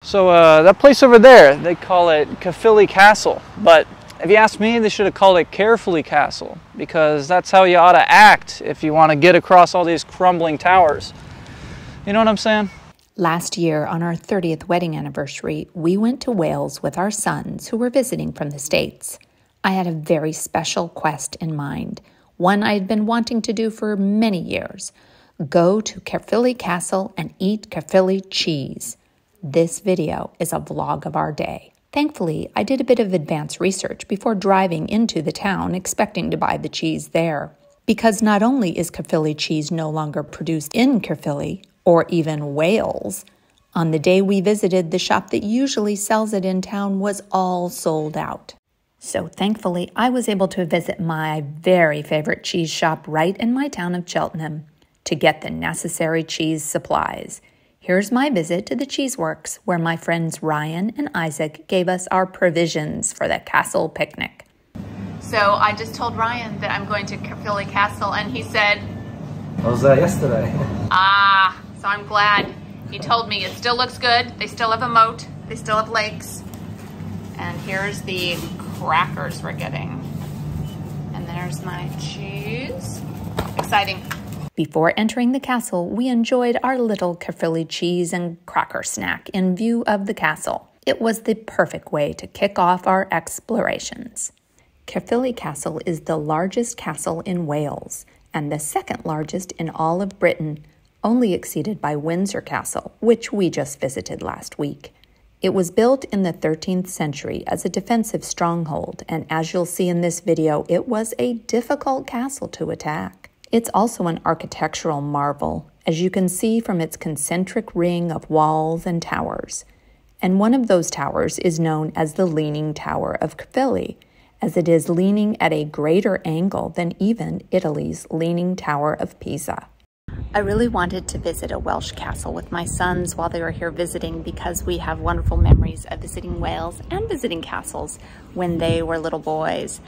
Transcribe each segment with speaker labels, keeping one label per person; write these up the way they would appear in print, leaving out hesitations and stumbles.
Speaker 1: So that place over there, they call it Caerphilly Castle, but if you ask me, they should have called it Caerphilly Castle, because that's how you ought to act if you want to get across all these crumbling towers. You know what I'm saying?
Speaker 2: Last year, on our 30th wedding anniversary, we went to Wales with our sons who were visiting from the States. I had a very special quest in mind, one I had been wanting to do for many years. Go to Caerphilly Castle and eat Caerphilly cheese. This video is a vlog of our day. Thankfully, I did a bit of advanced research before driving into the town expecting to buy the cheese there. Because not only is Caerphilly cheese no longer produced in Caerphilly, or even Wales, on the day we visited, the shop that usually sells it in town was all sold out. So thankfully, I was able to visit my very favorite cheese shop right in my town of Cheltenham to get the necessary cheese supplies. Here's my visit to the Cheeseworks, where my friends Ryan and Isaac gave us our provisions for the castle picnic.
Speaker 3: So I just told Ryan that I'm going to Caerphilly Castle, and he said,
Speaker 4: I was there yesterday.
Speaker 3: So I'm glad. He told me it still looks good. They still have a moat. They still have lakes. And here's the crackers we're getting. And there's my cheese. Exciting.
Speaker 2: Before entering the castle, we enjoyed our little Caerphilly cheese and cracker snack in view of the castle. It was the perfect way to kick off our explorations. Caerphilly Castle is the largest castle in Wales and the second largest in all of Britain, only exceeded by Windsor Castle, which we just visited last week. It was built in the 13th century as a defensive stronghold, and as you'll see in this video, it was a difficult castle to attack. It's also an architectural marvel, as you can see from its concentric ring of walls and towers. And one of those towers is known as the Leaning Tower of Caerphilly, as it is leaning at a greater angle than even Italy's Leaning Tower of Pisa. I really wanted to visit a Welsh castle with my sons while they were here visiting because we have wonderful memories of visiting Wales and visiting castles when they were little boys.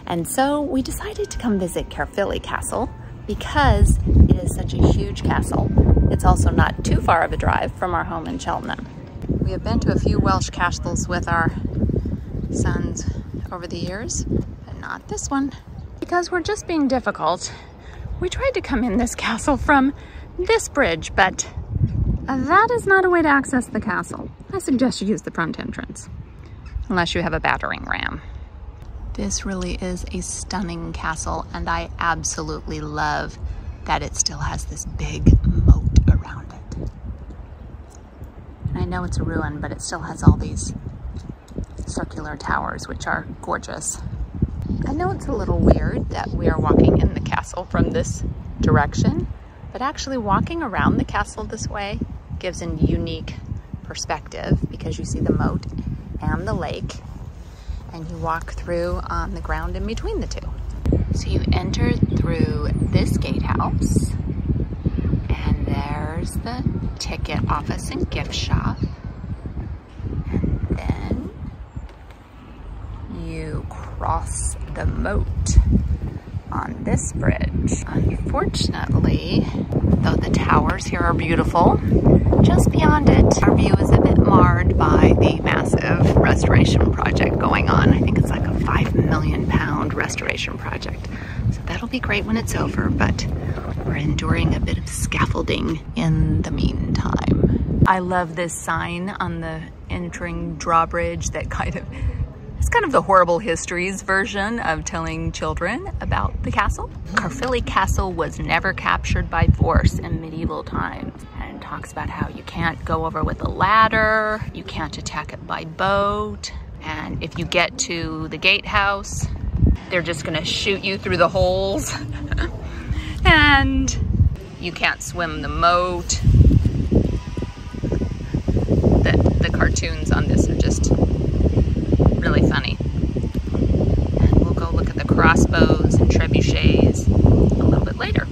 Speaker 2: And so we decided to come visit Caerphilly Castle because it is such a huge castle. It's also not too far of a drive from our home in Cheltenham. We have been to a few Welsh castles with our sons over the years, but not this one. Because we're just being difficult, we tried to come in this castle from this bridge, but that is not a way to access the castle. I suggest you use the front entrance, unless you have a battering ram. This really is a stunning castle, and I absolutely love that it still has this big moat around it. And I know it's a ruin, but it still has all these circular towers, which are gorgeous. I know it's a little weird that we are walking in the castle from this direction, but actually walking around the castle this way gives a unique perspective because you see the moat and the lake, and you walk through on the ground in between the two. So you enter through this gatehouse, and there's the ticket office and gift shop. And then you cross the moat on this bridge. Unfortunately, though the towers here are beautiful, just beyond it, our view is a bit marred by the massive restoration project going on. I think it's like a £5 million restoration project. So that'll be great when it's over, but we're enduring a bit of scaffolding in the meantime. I love this sign on the entering drawbridge that it's kind of the horrible histories version of telling children about the castle. Caerphilly Castle was never captured by force in medieval times, and talks about how you can't go over with a ladder, you can't attack it by boat, and if you get to the gatehouse, they're just gonna shoot you through the holes. And you can't swim the moat. The cartoons on this are just really funny. And we'll go look at the crossbows and trebuchets a little bit later.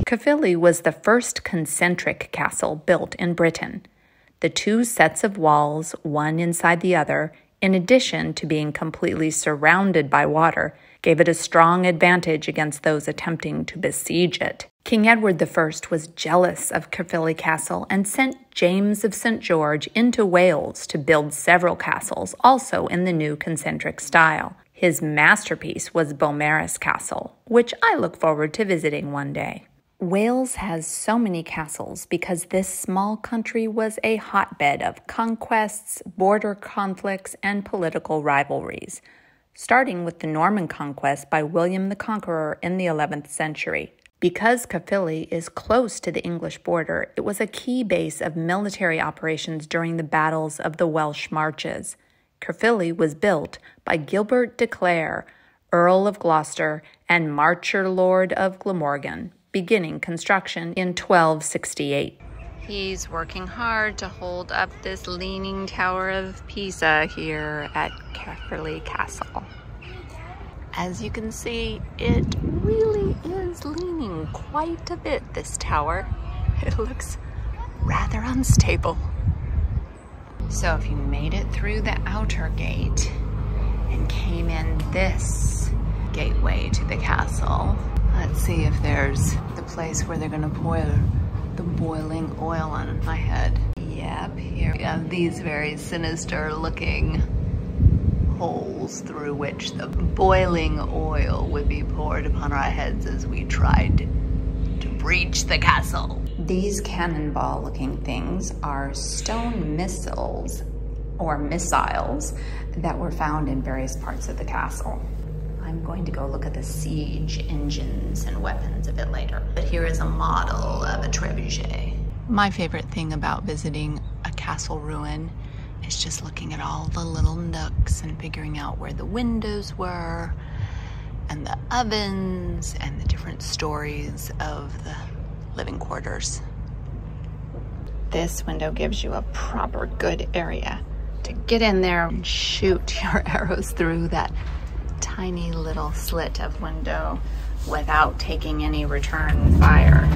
Speaker 2: Caerphilly was the first concentric castle built in Britain. The two sets of walls, one inside the other, in addition to being completely surrounded by water, gave it a strong advantage against those attempting to besiege it. King Edward I was jealous of Caerphilly Castle and sent James of St. George into Wales to build several castles, also in the new concentric style. His masterpiece was Beaumaris Castle, which I look forward to visiting one day. Wales has so many castles because this small country was a hotbed of conquests, border conflicts, and political rivalries, starting with the Norman conquest by William the Conqueror in the 11th century. Because Caerphilly is close to the English border, it was a key base of military operations during the battles of the Welsh marches. Caerphilly was built by Gilbert de Clare, Earl of Gloucester and Marcher Lord of Glamorgan, beginning construction in 1268.
Speaker 3: He's working hard to hold up this leaning Tower of Pisa here at Caerphilly Castle. As you can see, it really is leaning quite a bit, this tower. It looks rather unstable. So if you made it through the outer gate and came in this gateway to the castle, let's see if there's the place where they're gonna pour the boiling oil on my head. Yep, here we have these very sinister looking holes through which the boiling oil would be poured upon our heads as we tried to breach the castle.
Speaker 2: These cannonball-looking things are stone missiles or missiles that were found in various parts of the castle. I'm going to go look at the siege engines and weapons a bit later. But here is a model of a trebuchet.
Speaker 3: My favorite thing about visiting a castle ruin is just looking at all the little nooks and figuring out where the windows were and the ovens and the different stories of the living quarters. This window gives you a proper good area to get in there and shoot your arrows through that tiny little slit of window without taking any return fire.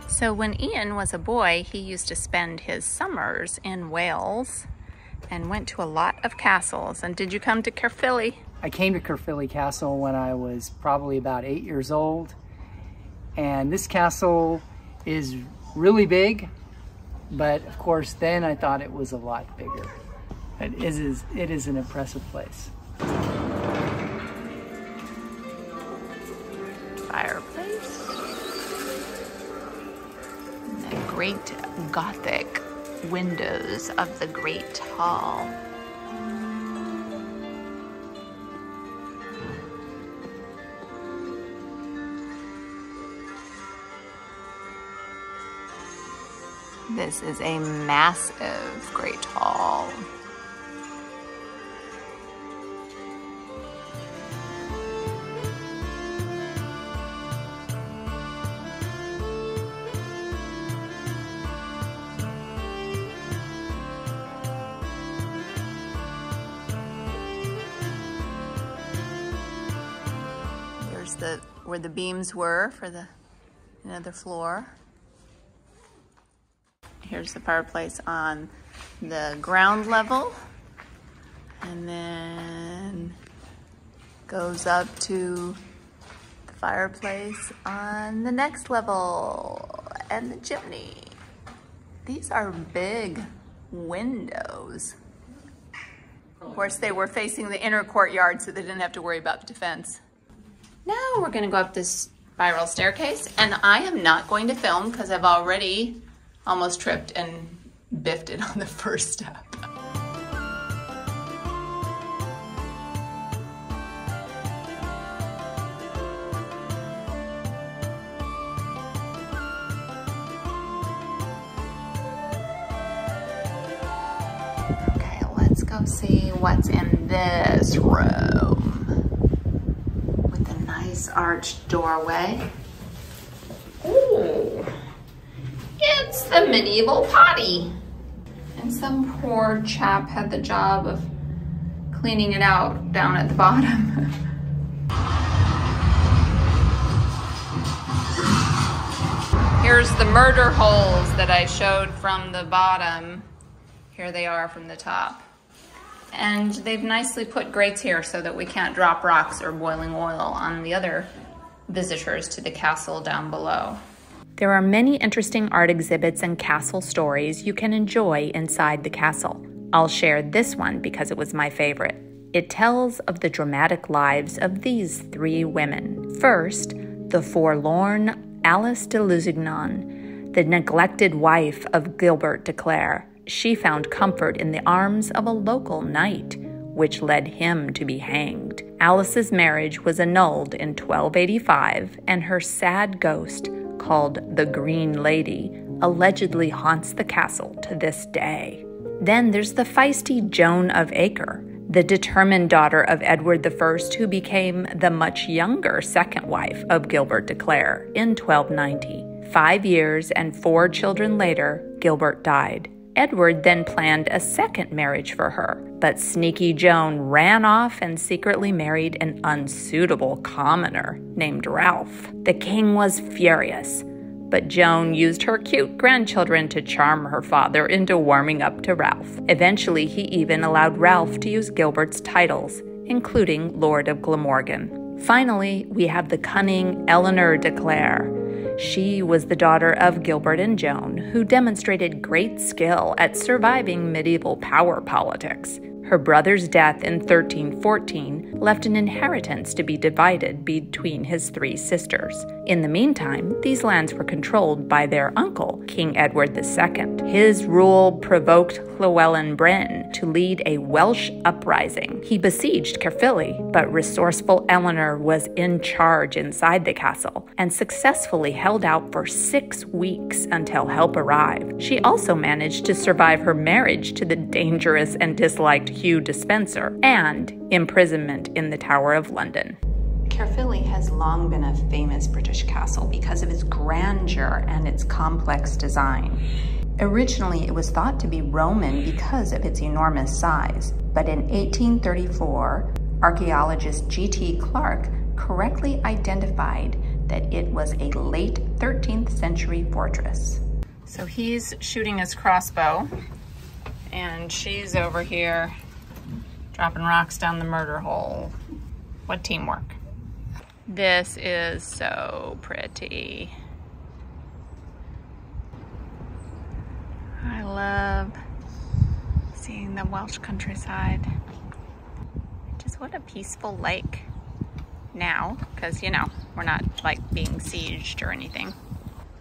Speaker 3: So when Ian was a boy, he used to spend his summers in Wales and went to a lot of castles. And did you come to Caerphilly?
Speaker 5: I came to Caerphilly Castle when I was probably about 8 years old. And this castle is really big, but of course then I thought it was a lot bigger. It is an impressive place.
Speaker 3: Fireplace. The great Gothic windows of the Great Hall. This is a massive Great Hall. Where the beams were for the another floor. Here's the fireplace on the ground level, and then goes up to the fireplace on the next level, and the chimney. These are big windows. Of course, they were facing the inner courtyard, so they didn't have to worry about the defense. Now we're gonna go up this spiral staircase, and I am not going to film because I've already almost tripped and biffed it on the first step. Okay, let's go see what's in this room. nice arched doorway. Ooh, it's the medieval potty. And some poor chap had the job of cleaning it out down at the bottom. Here's the murder holes that I showed from the bottom. Here they are from the top. And they've nicely put grates here so that we can't drop rocks or boiling oil on the other visitors to the castle down below.
Speaker 2: There are many interesting art exhibits and castle stories you can enjoy inside the castle. I'll share this one because it was my favorite. It tells of the dramatic lives of these 3 women. First, the forlorn Alice de Lusignan, the neglected wife of Gilbert de Clare. She found comfort in the arms of a local knight, which led him to be hanged. Alice's marriage was annulled in 1285, and her sad ghost, called the Green Lady, allegedly haunts the castle to this day. Then there's the feisty Joan of Acre, the determined daughter of Edward I, who became the much younger second wife of Gilbert de Clare in 1290. 5 years and 4 children later, Gilbert died. Edward then planned a second marriage for her, but sneaky Joan ran off and secretly married an unsuitable commoner named Ralph. The king was furious, but Joan used her cute grandchildren to charm her father into warming up to Ralph. Eventually, he even allowed Ralph to use Gilbert's titles, including Lord of Glamorgan. Finally, we have the cunning Eleanor de Clare. She was the daughter of Gilbert and Joan, who demonstrated great skill at surviving medieval power politics. Her brother's death in 1314 left an inheritance to be divided between his 3 sisters. In the meantime, these lands were controlled by their uncle, King Edward II. His rule provoked Llewellyn Bryn to lead a Welsh uprising. He besieged Caerphilly, but resourceful Eleanor was in charge inside the castle and successfully held out for 6 weeks until help arrived. She also managed to survive her marriage to the dangerous and disliked Hugh Despenser and imprisonment in the Tower of London.
Speaker 3: Caerphilly has long been a famous British castle because of its grandeur and its complex design. Originally, it was thought to be Roman because of its enormous size, but in 1834, archaeologist G.T. Clark correctly identified that it was a late 13th century fortress. So he's shooting his crossbow, and she's over here dropping rocks down the murder hole. What teamwork. This is so pretty. I love seeing the Welsh countryside. Just what a peaceful lake now, because you know, we're not like being sieged or anything.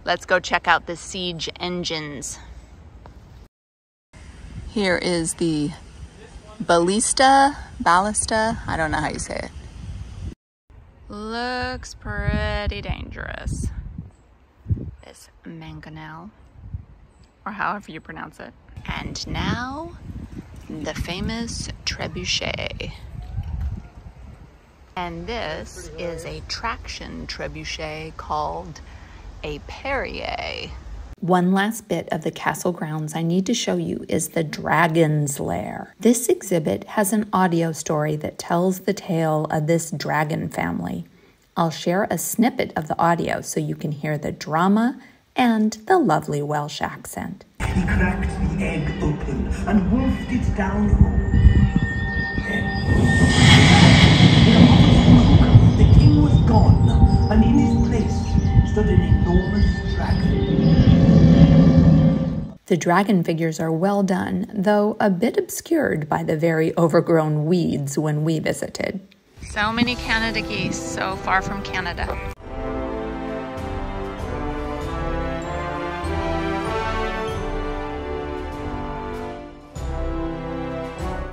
Speaker 3: Let's go check out the siege engines. Here is the ballista, I don't know how you say it. Looks pretty dangerous. This mangonel, or however you pronounce it. And now, the famous trebuchet. And this is a traction trebuchet called a Perrier.
Speaker 2: One last bit of the castle grounds I need to show you is the Dragon's Lair. This exhibit has an audio story that tells the tale of this dragon family. I'll share a snippet of the audio so you can hear the drama and the lovely Welsh accent.
Speaker 6: He cracked the egg open and wolfed it down. The king was gone, and in his place stood an enormous dragon.
Speaker 2: The dragon figures are well done, though a bit obscured by the very overgrown weeds when we visited.
Speaker 3: So many Canada geese, so far from Canada.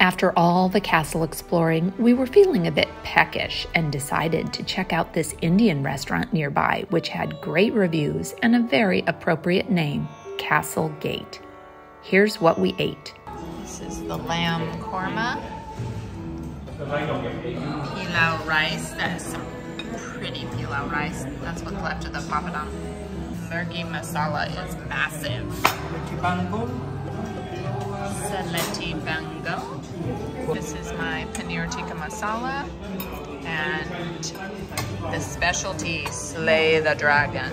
Speaker 2: After all the castle exploring, we were feeling a bit peckish and decided to check out this Indian restaurant nearby, which had great reviews and a very appropriate name, Castle Gate. Here's what we ate.
Speaker 3: This is the lamb korma, pilau rice, that is some pretty pilau rice. That's what's left of the papadum. Lurgi masala is massive. Saleti bango. This is my paneer tikka masala. And the specialty, Slay the Dragon.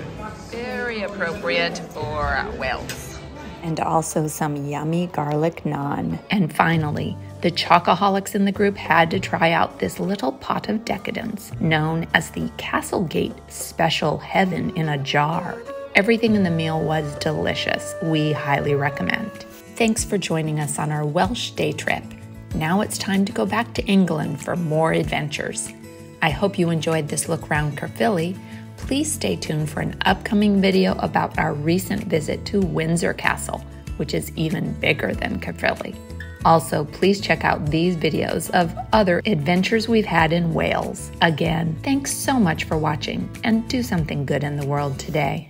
Speaker 3: Very appropriate for Wales.
Speaker 2: And also some yummy garlic naan. And finally, the chocoholics in the group had to try out this little pot of decadence known as the Castlegate Special Heaven in a Jar. Everything in the meal was delicious. We highly recommend. Thanks for joining us on our Welsh day trip. Now it's time to go back to England for more adventures. I hope you enjoyed this look around Caerphilly. Please stay tuned for an upcoming video about our recent visit to Windsor Castle, which is even bigger than Caerphilly. Also, please check out these videos of other adventures we've had in Wales. Again, thanks so much for watching, and do something good in the world today.